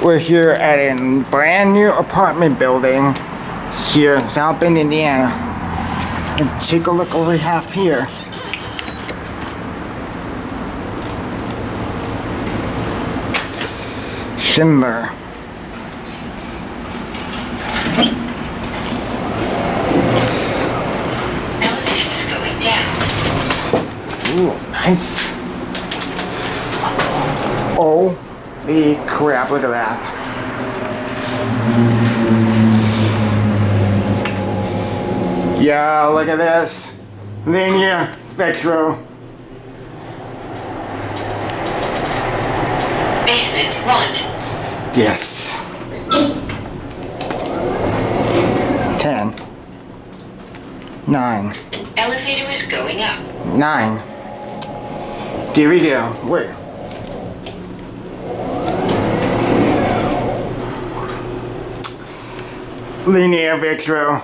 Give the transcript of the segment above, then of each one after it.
We're here at a brand new apartment building here in South Bend, Indiana. And take a look what we have here. Schindler. Elevators going down. Ooh, nice. Holy crap, look at that. Yeah, look at this. Linea Vetro. Basement 1. Yes. 10. 9. Elevator is going up. 9. Here we go. Wait. Linea Vetro.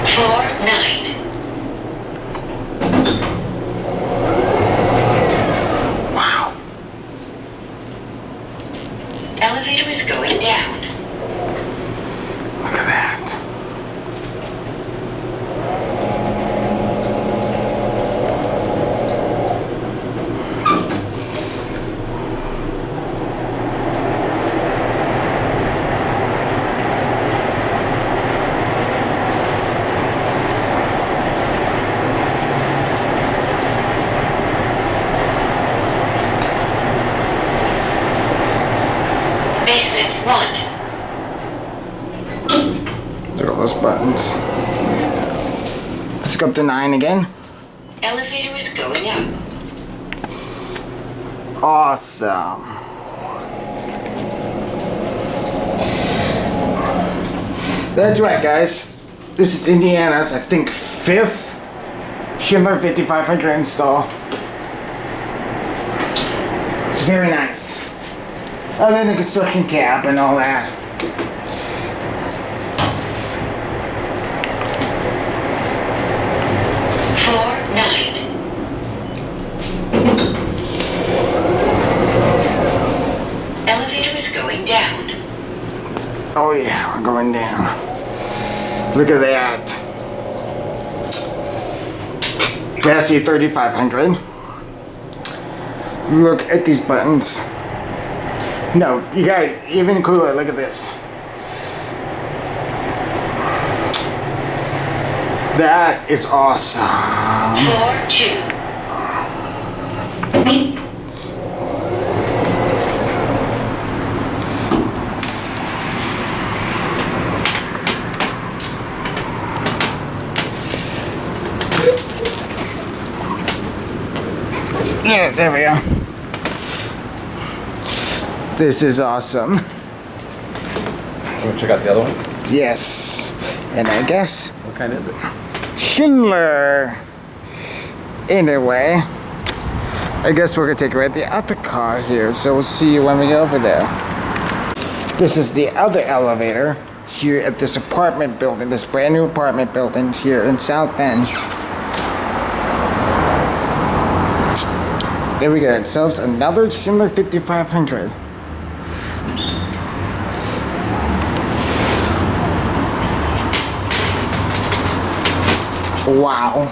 Floor 9. Wow. Elevator is going down. Look at that. Basement 1. Look at all those buttons. Let's go up to 9 again. Elevator is going up. Awesome. That's right, guys. This is Indiana's, I think, 5th Schindler 5500 install. It's very nice. Other than the construction cap and all that. Floor 9. Elevator is going down. Oh yeah, we're going down. Look at that. That's the 3500. Look at these buttons. No, you got it even cooler. Look at this. That is awesome. Floor 2. Yeah, there we go. This is awesome. So check out the other one. Yes. And I guess What kind is it? Schindler. Anyway, I guess we're gonna take a ride the other car here, so we'll see you when we go over there. This is the other elevator here at this apartment building, this brand new apartment building here in South Bend. There we go. It sells another Schindler 5500. Wow.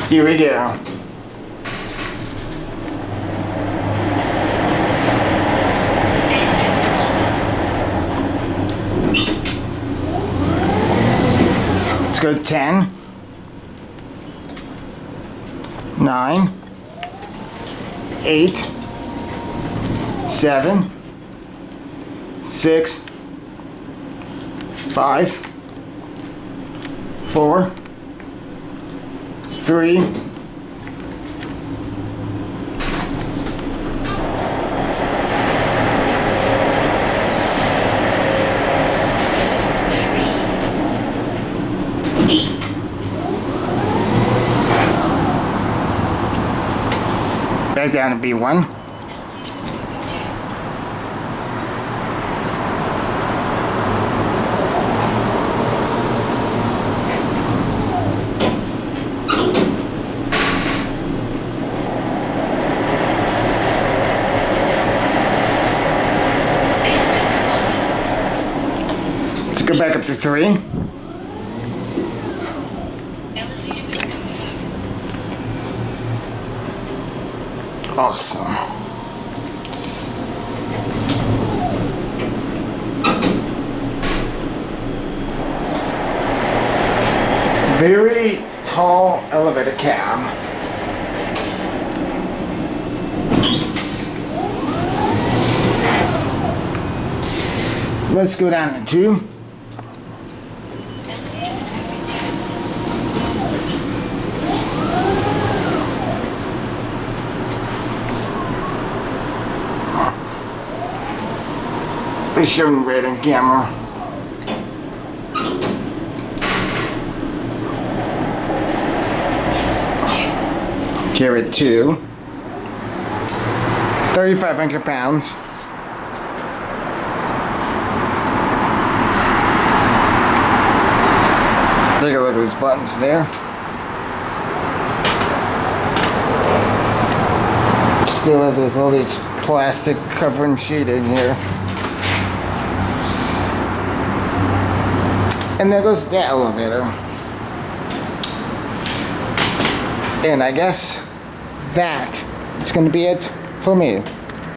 Here we go. Let's go 10, 9, 8, 7, 6, 5, 4, 3, Right down to B1. Let's go back up to 3. Elevator is going up. Awesome. Very tall elevator cab. Let's go down to 2. They showing red on camera. Carry 2. 3,500 pounds. Take a look at these buttons there. Still have this all these plastic covering sheet in here. And there goes the elevator. And I guess that is going to be it for me.